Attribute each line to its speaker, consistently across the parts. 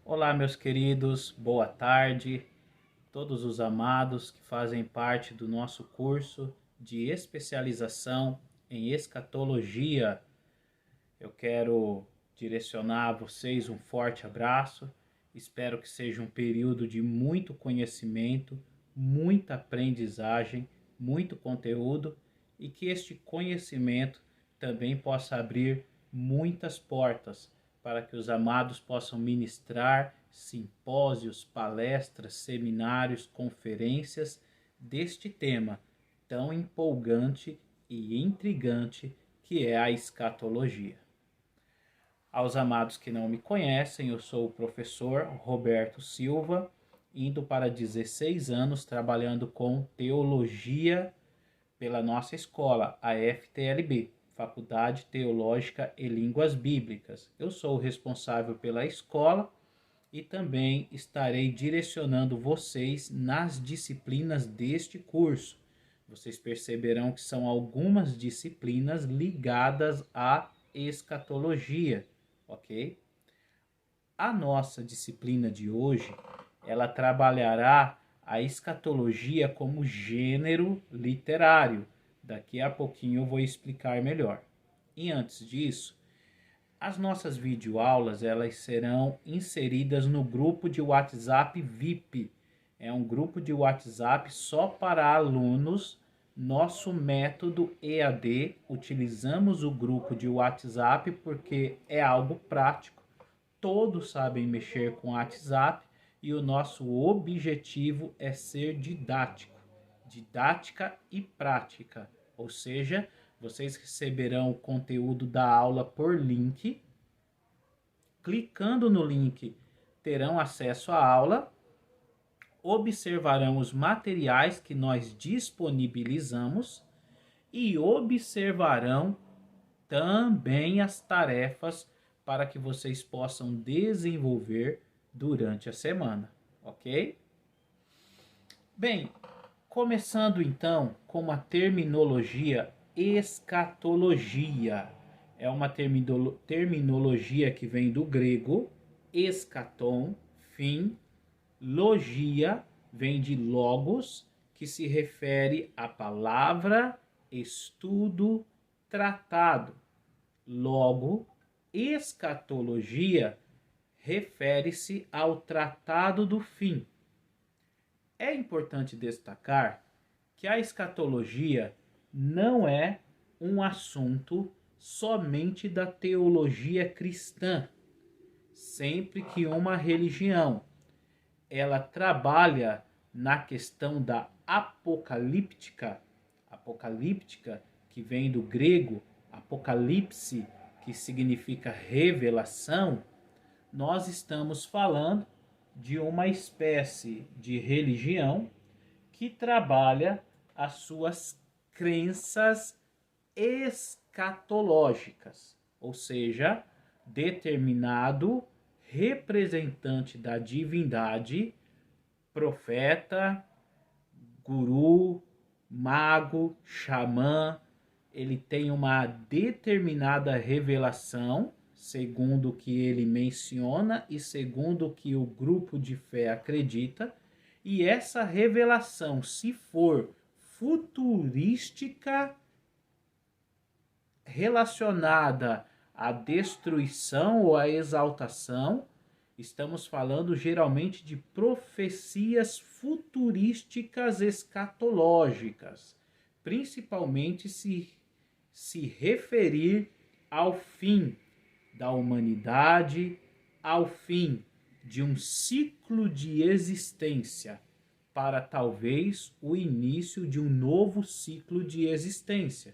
Speaker 1: Olá, meus queridos, boa tarde, todos os amados que fazem parte do nosso curso de especialização em escatologia. Eu quero direcionar a vocês um forte abraço. Espero que seja um período de muito conhecimento, muita aprendizagem, muito conteúdo e que este conhecimento também possa abrir muitas portas para que os amados possam ministrar simpósios, palestras, seminários, conferências deste tema tão empolgante e intrigante que é a escatologia. Aos amados que não me conhecem, eu sou o professor Roberto Silva, indo para 16 anos trabalhando com teologia pela nossa escola, a FTLB, Faculdade Teológica e Línguas Bíblicas. Eu sou o responsável pela escola e também estarei direcionando vocês nas disciplinas deste curso. Vocês perceberão que são algumas disciplinas ligadas à escatologia, ok? A nossa disciplina de hoje, ela trabalhará a escatologia como gênero literário. Daqui a pouquinho eu vou explicar melhor. E antes disso, as nossas videoaulas elas serão inseridas no grupo de WhatsApp VIP. É um grupo de WhatsApp só para alunos. Nosso método EAD, utilizamos o grupo de WhatsApp porque é algo prático. Todos sabem mexer com WhatsApp e o nosso objetivo é ser didático, didática e prática, ou seja, vocês receberão o conteúdo da aula por link. Clicando no link, terão acesso à aula, observarão os materiais que nós disponibilizamos e observarão também as tarefas para que vocês possam desenvolver durante a semana, ok? Bem, começando então com a terminologia escatologia. É uma terminologia que vem do grego escaton, fim, logia, vem de logos, que se refere à palavra, estudo, tratado. Logo, escatologia refere-se ao tratado do fim. É importante destacar que a escatologia não é um assunto somente da teologia cristã. Sempre que uma religião ela trabalha na questão da apocalíptica que vem do grego apocalipse, que significa revelação, nós estamos falando de uma espécie de religião que trabalha as suas crenças escatológicas, ou seja, determinado representante da divindade, profeta, guru, mago, xamã, ele tem uma determinada revelação, segundo o que ele menciona e segundo o que o grupo de fé acredita, e essa revelação, se for futurística, relacionada à destruição ou à exaltação, estamos falando geralmente de profecias futurísticas escatológicas, principalmente se referir ao fim da humanidade, ao fim de um ciclo de existência, para talvez o início de um novo ciclo de existência.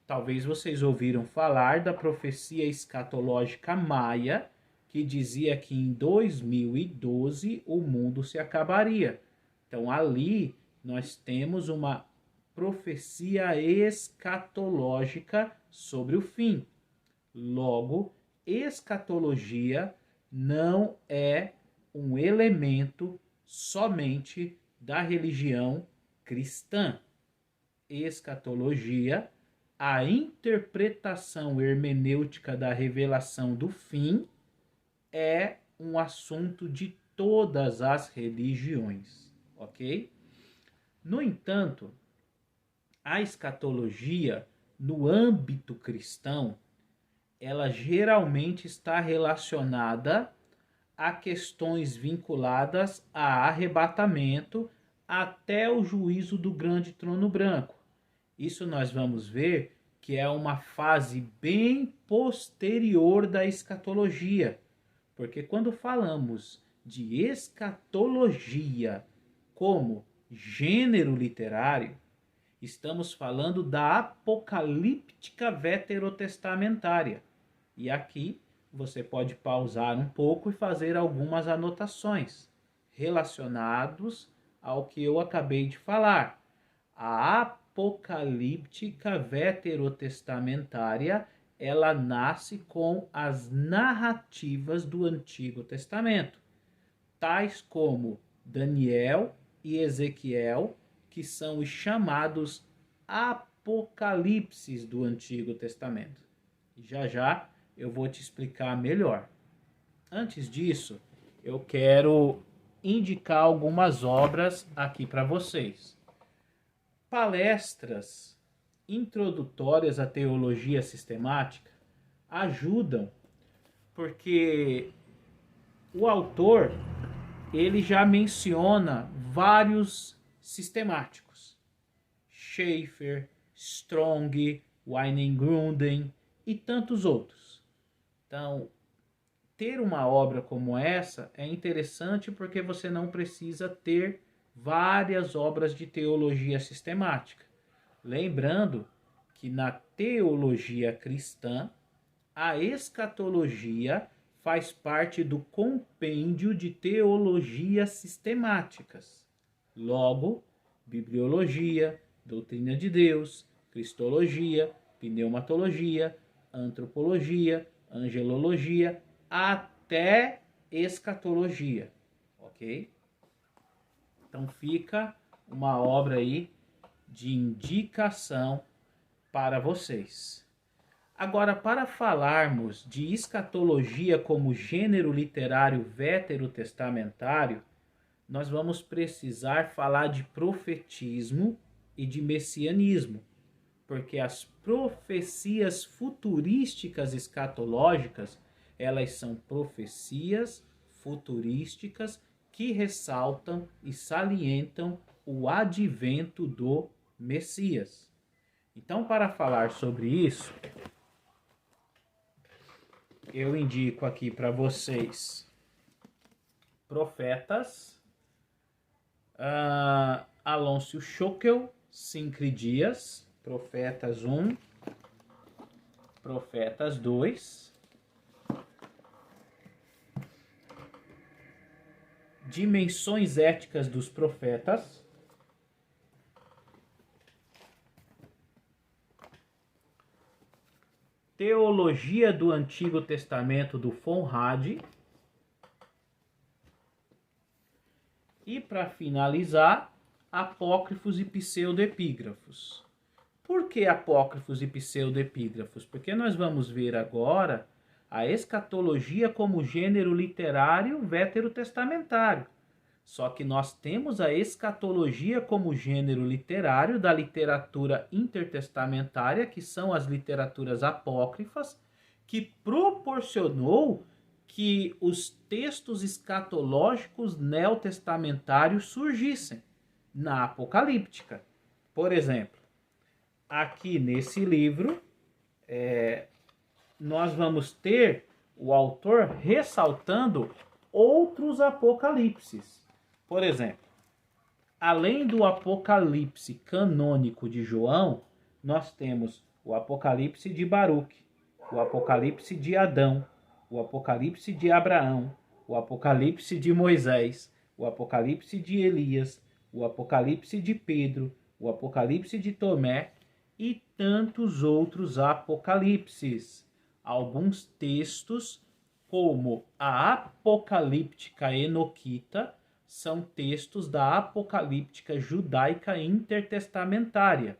Speaker 1: Talvez vocês ouviram falar da profecia escatológica maia, que dizia que em 2012 o mundo se acabaria. Então ali nós temos uma profecia escatológica sobre o fim. Logo, escatologia não é um elemento somente da religião cristã. Escatologia, a interpretação hermenêutica da revelação do fim, é um assunto de todas as religiões, ok? No entanto, a escatologia, no âmbito cristão, ela geralmente está relacionada a questões vinculadas a arrebatamento até o juízo do grande trono branco. Isso nós vamos ver que é uma fase bem posterior da escatologia, porque quando falamos de escatologia como gênero literário, estamos falando da apocalíptica veterotestamentária. E aqui você pode pausar um pouco e fazer algumas anotações relacionados ao que eu acabei de falar. A apocalíptica veterotestamentária, ela nasce com as narrativas do Antigo Testamento, tais como Daniel e Ezequiel, que são os chamados apocalipses do Antigo Testamento. Já já eu vou te explicar melhor. Antes disso, eu quero indicar algumas obras aqui para vocês. Palestras introdutórias à teologia sistemática ajudam, porque o autor ele já menciona vários sistemáticos. Schaeffer, Strong, Weinegrunden e tantos outros. Então, ter uma obra como essa é interessante porque você não precisa ter várias obras de teologia sistemática. Lembrando que na teologia cristã, a escatologia faz parte do compêndio de teologias sistemáticas. Logo, bibliologia, doutrina de Deus, cristologia, pneumatologia, antropologia, angelologia, até escatologia, ok? Então fica uma obra aí de indicação para vocês. Agora, para falarmos de escatologia como gênero literário veterotestamentário, nós vamos precisar falar de profetismo e de messianismo, porque as profecias futurísticas escatológicas, elas são profecias futurísticas que ressaltam e salientam o advento do Messias. Então, para falar sobre isso, eu indico aqui para vocês Profetas, Alonso Schockel, Sincre Dias, Profetas 1, Profetas 2, Dimensões Éticas dos Profetas, Teologia do Antigo Testamento do von Rad, e para finalizar, apócrifos e pseudoepígrafos. Por que apócrifos e pseudoepígrafos? Porque nós vamos ver agora a escatologia como gênero literário veterotestamentário. Só que nós temos a escatologia como gênero literário da literatura intertestamentária, que são as literaturas apócrifas, que proporcionou que os textos escatológicos neotestamentários surgissem na apocalíptica. Por exemplo, aqui nesse livro, nós vamos ter o autor ressaltando outros apocalipses. Por exemplo, além do apocalipse canônico de João, nós temos o apocalipse de Baruque, o apocalipse de Adão, o apocalipse de Abraão, o apocalipse de Moisés, o apocalipse de Elias, o apocalipse de Pedro, o apocalipse de Tomé e tantos outros apocalipses. Alguns textos, como a apocalíptica enoquita, são textos da apocalíptica judaica intertestamentária.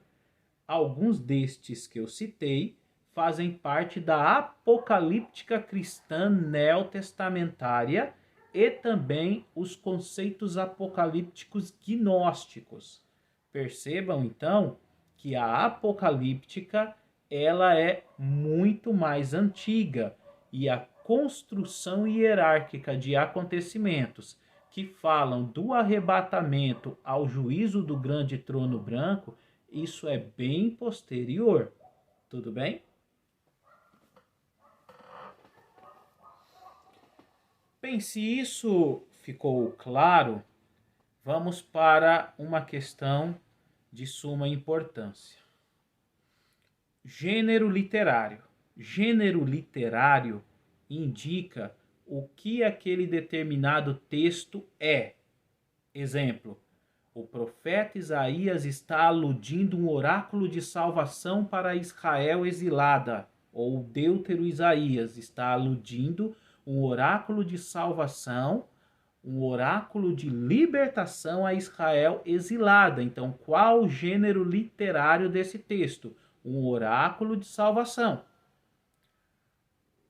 Speaker 1: Alguns destes que eu citei fazem parte da apocalíptica cristã neotestamentária e também os conceitos apocalípticos gnósticos. Percebam, então, que a apocalíptica ela é muito mais antiga e a construção hierárquica de acontecimentos que falam do arrebatamento ao juízo do grande trono branco, isso é bem posterior. Tudo bem? Bem, se isso ficou claro, vamos para uma questão de suma importância. Gênero literário. Gênero literário indica o que aquele determinado texto é. Exemplo, o profeta Isaías está aludindo um oráculo de salvação para Israel exilada, ou o Deutero Isaías está aludindo um oráculo de salvação, um oráculo de libertação a Israel exilada. Então, qual o gênero literário desse texto? Um oráculo de salvação.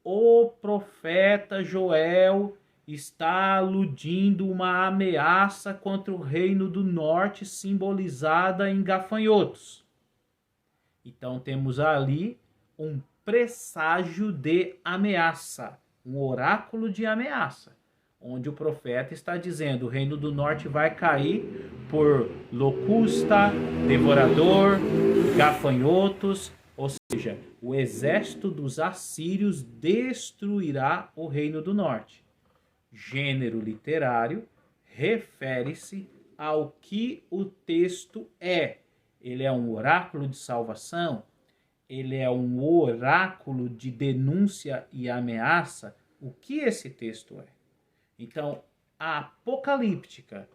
Speaker 1: O profeta Joel está aludindo uma ameaça contra o reino do norte, simbolizada em gafanhotos. Então temos ali um presságio de ameaça, um oráculo de ameaça, onde o profeta está dizendo: o reino do norte vai cair por locusta, devorador, gafanhotos, ou seja, o exército dos assírios destruirá o reino do norte. Gênero literário refere-se ao que o texto é. Ele é um oráculo de salvação? Ele é um oráculo de denúncia e ameaça? O que esse texto é? Então, a apocalíptica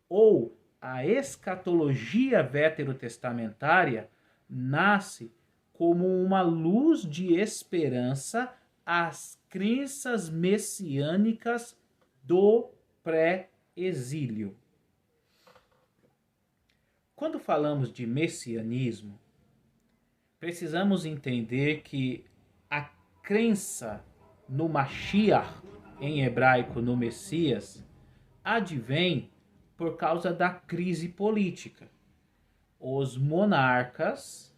Speaker 1: ou a escatologia veterotestamentária nasce como uma luz de esperança às crenças messiânicas do pré-exílio. Quando falamos de messianismo, precisamos entender que a crença no Mashiach, em hebraico no Messias, advém por causa da crise política. Os monarcas,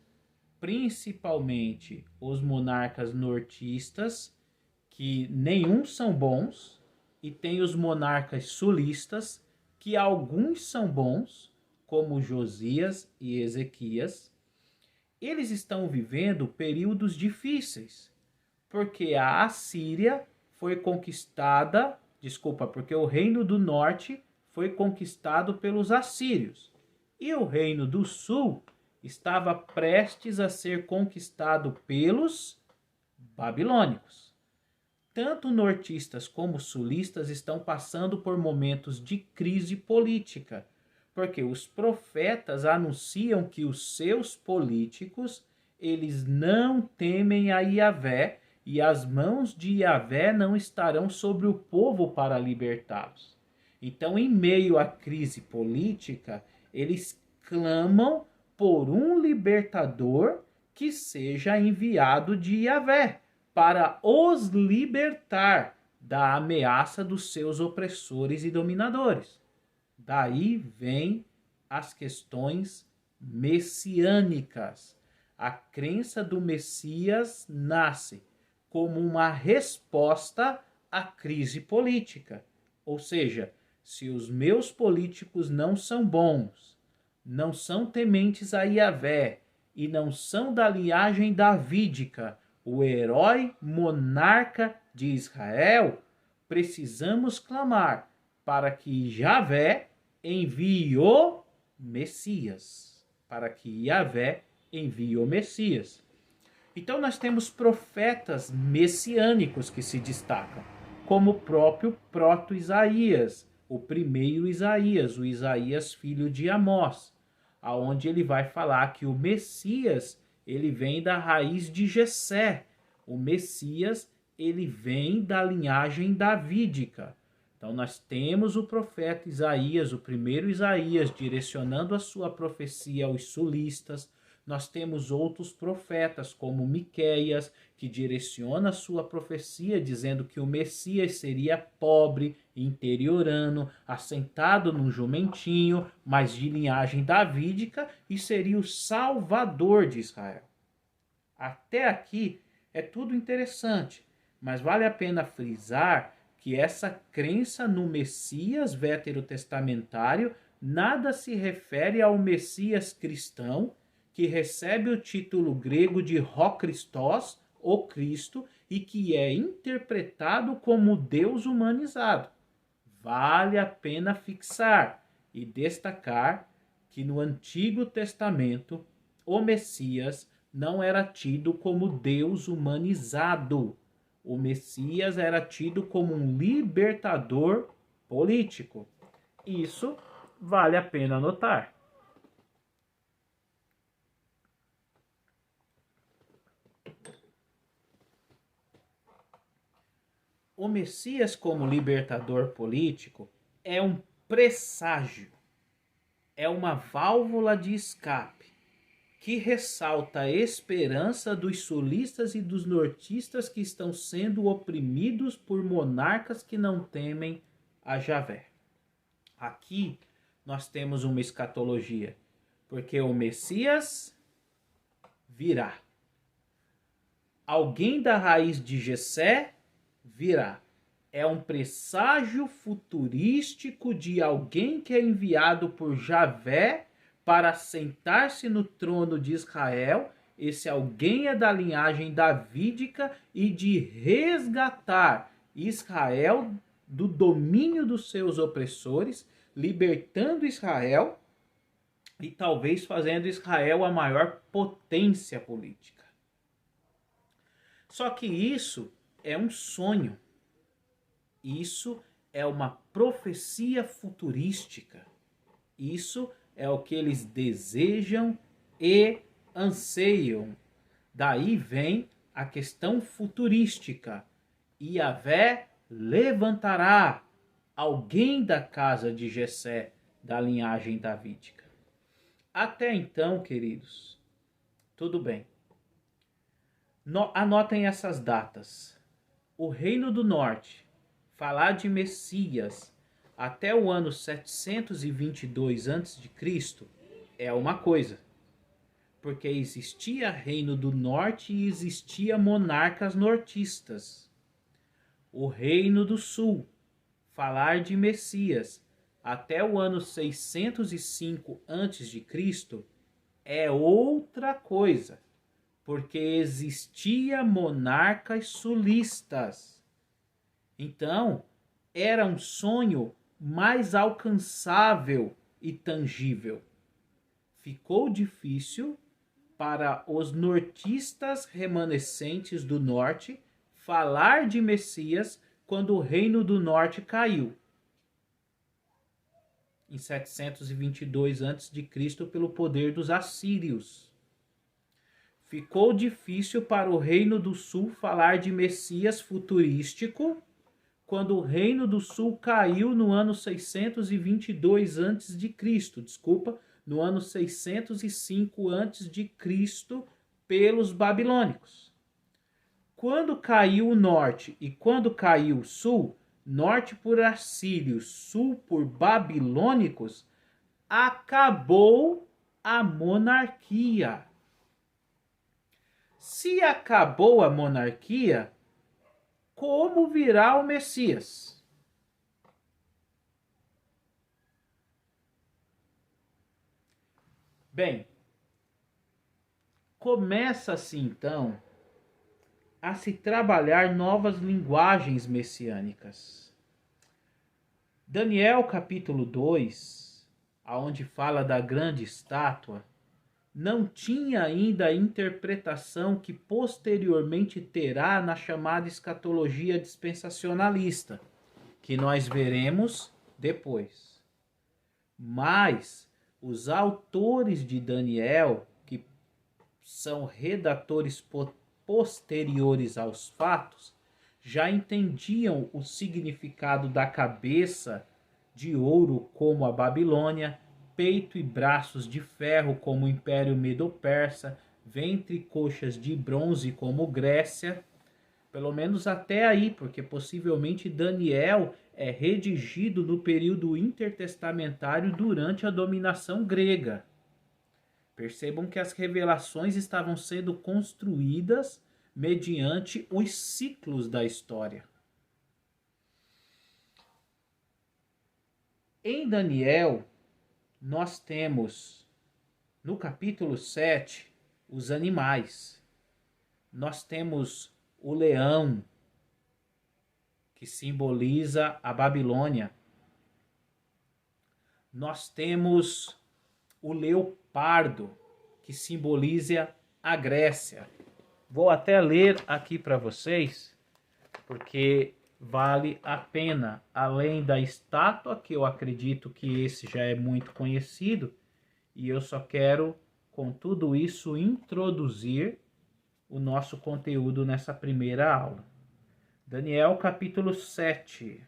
Speaker 1: principalmente os monarcas nortistas, que nenhum são bons, e tem os monarcas sulistas, que alguns são bons, como Josias e Ezequias. Eles estão vivendo períodos difíceis, porque a Assíria foi conquistada, porque o reino do norte foi conquistado pelos assírios, e o reino do sul estava prestes a ser conquistado pelos babilônicos. Tanto nortistas como sulistas estão passando por momentos de crise política, porque os profetas anunciam que os seus políticos, eles não temem a Yahvé, e as mãos de Yahvé não estarão sobre o povo para libertá-los. Então, em meio à crise política, eles clamam por um libertador que seja enviado de Yahvé para os libertar da ameaça dos seus opressores e dominadores. Daí vem as questões messiânicas. A crença do Messias nasce como uma resposta à crise política. Ou seja, se os meus políticos não são bons, não são tementes a Yahvé e não são da linhagem davídica, o herói monarca de Israel, precisamos clamar para que Yahvé envie o Messias. Para que Yahvé envie o Messias. Então nós temos profetas messiânicos que se destacam, como o próprio proto-Isaías, o primeiro Isaías, o Isaías filho de Amós, aonde ele vai falar que o Messias, ele vem da raiz de Jessé. O Messias, ele vem da linhagem davídica. Então nós temos o profeta Isaías, o primeiro Isaías, direcionando a sua profecia aos sulistas. Nós temos outros profetas, como Miqueias, que direciona sua profecia dizendo que o Messias seria pobre, interiorano, assentado num jumentinho, mas de linhagem davídica, e seria o Salvador de Israel. Até aqui é tudo interessante, mas vale a pena frisar que essa crença no Messias veterotestamentário nada se refere ao Messias cristão, que recebe o título grego de Ró Christos, o Cristo, e que é interpretado como Deus humanizado. Vale a pena fixar e destacar que no Antigo Testamento o Messias não era tido como Deus humanizado. O Messias era tido como um libertador político. Isso vale a pena notar. O Messias como libertador político é um presságio, é uma válvula de escape que ressalta a esperança dos sulistas e dos nortistas que estão sendo oprimidos por monarcas que não temem a Javé. Aqui nós temos uma escatologia, porque o Messias virá. Alguém da raiz de Jessé virá. É um presságio futurístico de alguém que é enviado por Javé para sentar-se no trono de Israel. Esse alguém é da linhagem davídica e de resgatar Israel do domínio dos seus opressores, libertando Israel e talvez fazendo Israel a maior potência política. Só que isso é um sonho. Isso é uma profecia futurística. Isso é o que eles desejam e anseiam. Daí vem a questão futurística. Yahvé levantará alguém da casa de Jessé, da linhagem davídica. Até então, queridos, tudo bem. Anotem essas datas. O Reino do Norte, falar de Messias até o ano 722 a.C. é uma coisa, porque existia Reino do Norte e existia monarcas nortistas. O Reino do Sul, falar de Messias até o ano 605 a.C. é outra coisa, porque existia monarcas sulistas. Então, era um sonho mais alcançável e tangível. Ficou difícil para os nortistas remanescentes do norte falar de Messias quando o Reino do Norte caiu em 722 a.C. pelo poder dos assírios. Ficou difícil para o Reino do Sul falar de Messias futurístico quando o Reino do Sul caiu no ano 622 a.C., no ano 605 a.C. pelos babilônicos. Quando caiu o norte e quando caiu o sul, norte por assírios, sul por babilônicos, acabou a monarquia. Se acabou a monarquia, como virá o Messias? Bem, começa-se então a se trabalhar novas linguagens messiânicas. Daniel capítulo 2, aonde fala da grande estátua, não tinha ainda a interpretação que posteriormente terá na chamada escatologia dispensacionalista, que nós veremos depois. Mas os autores de Daniel, que são redatores posteriores aos fatos, já entendiam o significado da cabeça de ouro como a Babilônia, peito e braços de ferro, como o Império Medo-Persa, ventre e coxas de bronze, como Grécia. Pelo menos até aí, porque possivelmente Daniel é redigido no período intertestamentário durante a dominação grega. Percebam que as revelações estavam sendo construídas mediante os ciclos da história. Em Daniel, nós temos no capítulo 7 os animais. Nós temos o leão, que simboliza a Babilônia. Nós temos o leopardo, que simboliza a Grécia. Vou até ler aqui para vocês, porque vale a pena. Além da estátua, que eu acredito que esse já é muito conhecido, e eu só quero, com tudo isso, introduzir o nosso conteúdo nessa primeira aula. Daniel capítulo 7,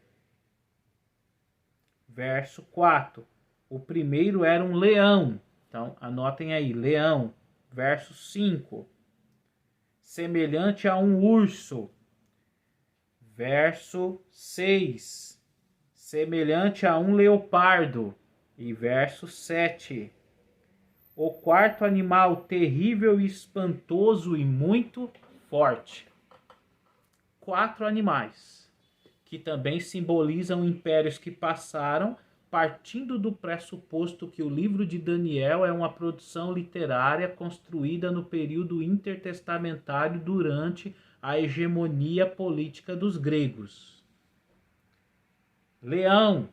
Speaker 1: verso 4. O primeiro era um leão. Então, anotem aí, leão. Verso 5. Semelhante a um urso. Verso 6. Semelhante a um leopardo. E verso 7. O quarto animal, terrível e espantoso e muito forte. 4 animais, que também simbolizam impérios que passaram, partindo do pressuposto que o livro de Daniel é uma produção literária construída no período intertestamentário durante a hegemonia política dos gregos. Leão,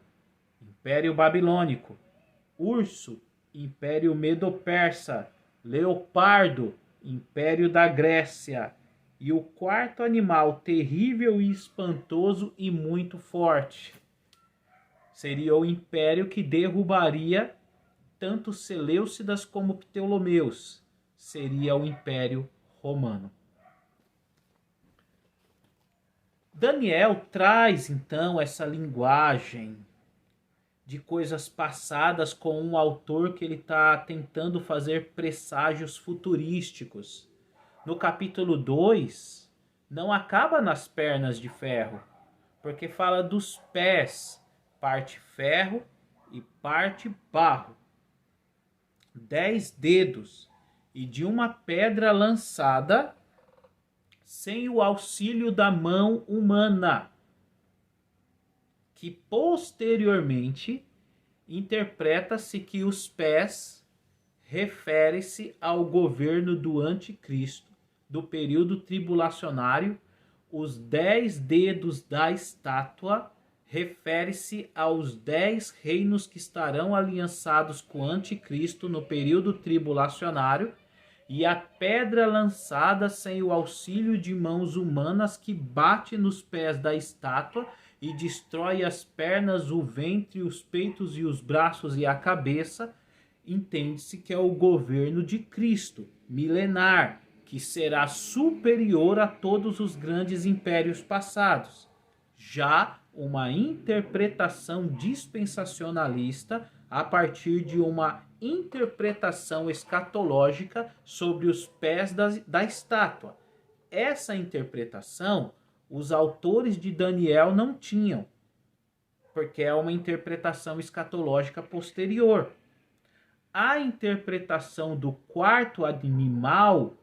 Speaker 1: Império Babilônico. Urso, Império Medo-Persa. Leopardo, Império da Grécia. E o quarto animal, terrível e espantoso e muito forte, seria o império que derrubaria tanto Seleucidas como Ptolomeus. Seria o Império Romano. Daniel traz então essa linguagem de coisas passadas com um autor que ele está tentando fazer presságios futurísticos. No capítulo 2, não acaba nas pernas de ferro, porque fala dos pés, parte ferro e parte barro. 10 dedos e de uma pedra lançada sem o auxílio da mão humana, que posteriormente interpreta-se que os pés refere-se ao governo do anticristo, do período tribulacionário. Os 10 dedos da estátua refere-se aos 10 reinos que estarão aliançados com o anticristo no período tribulacionário, e a pedra lançada sem o auxílio de mãos humanas que bate nos pés da estátua e destrói as pernas, o ventre, os peitos e os braços e a cabeça, entende-se que é o governo de Cristo, milenar, que será superior a todos os grandes impérios passados. Já uma interpretação dispensacionalista a partir de uma interpretação escatológica sobre os pés da estátua. Essa interpretação os autores de Daniel não tinham, porque é uma interpretação escatológica posterior. A interpretação do quarto animal,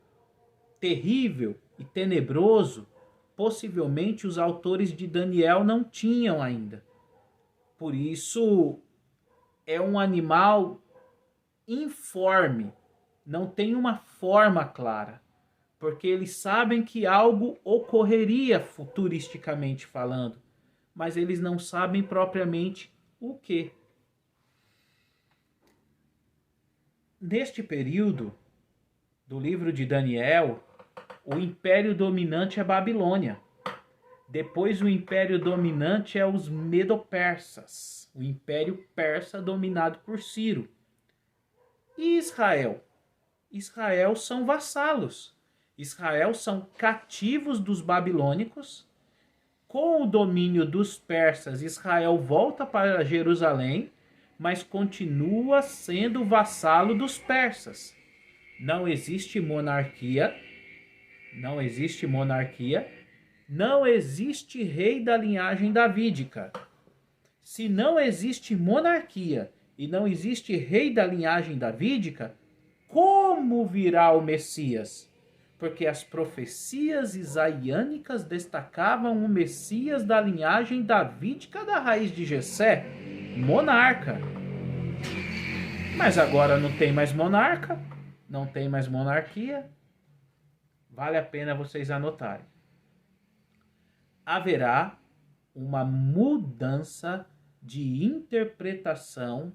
Speaker 1: terrível e tenebroso, possivelmente os autores de Daniel não tinham ainda. Por isso, é um animal informe, não tem uma forma clara, porque eles sabem que algo ocorreria futuristicamente falando, mas eles não sabem propriamente o que. Neste período do livro de Daniel, o império dominante é Babilônia. Depois o império dominante é os Medo-Persas, o império persa dominado por Ciro. E Israel? Israel são vassalos. Israel são cativos dos babilônicos. Com o domínio dos persas, Israel volta para Jerusalém, mas continua sendo vassalo dos persas. Não existe monarquia, não existe monarquia, não existe rei da linhagem davídica. Se não existe monarquia e não existe rei da linhagem davídica, como virá o Messias? Porque as profecias isaiânicas destacavam o Messias da linhagem davídica da raiz de Jessé, monarca. Mas agora não tem mais monarca, não tem mais monarquia. Vale a pena vocês anotarem. Haverá uma mudança de interpretação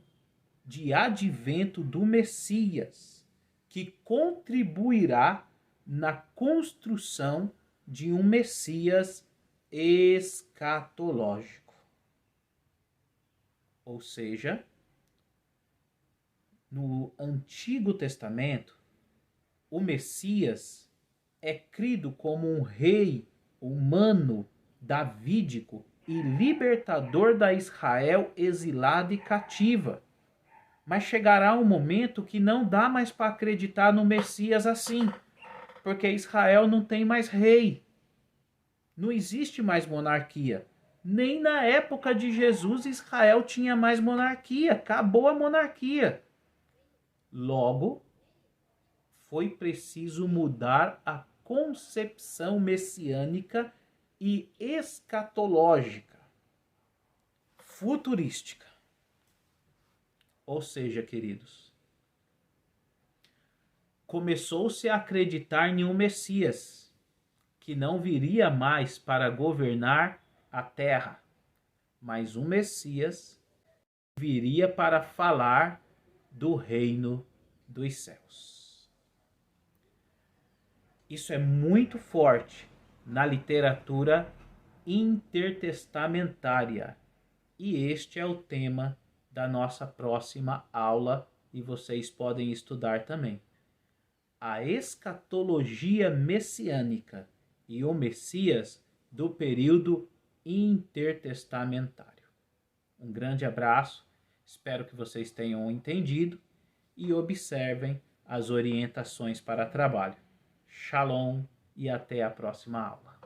Speaker 1: de advento do Messias, que contribuirá na construção de um Messias escatológico. Ou seja, no Antigo Testamento, o Messias é crido como um rei humano, davídico e libertador da Israel exilada e cativa. Mas chegará um momento que não dá mais para acreditar no Messias assim, porque Israel não tem mais rei. Não existe mais monarquia. Nem na época de Jesus Israel tinha mais monarquia. Acabou a monarquia. Logo, foi preciso mudar a concepção messiânica e escatológica, futurística. Ou seja, queridos, começou-se a acreditar em um Messias que não viria mais para governar a terra, mas um Messias viria para falar do reino dos céus. Isso é muito forte na literatura intertestamentária. E este é o tema da nossa próxima aula e vocês podem estudar também. A escatologia messiânica e o Messias do período intertestamentário. Um grande abraço, espero que vocês tenham entendido e observem as orientações para trabalho. Shalom e até a próxima aula.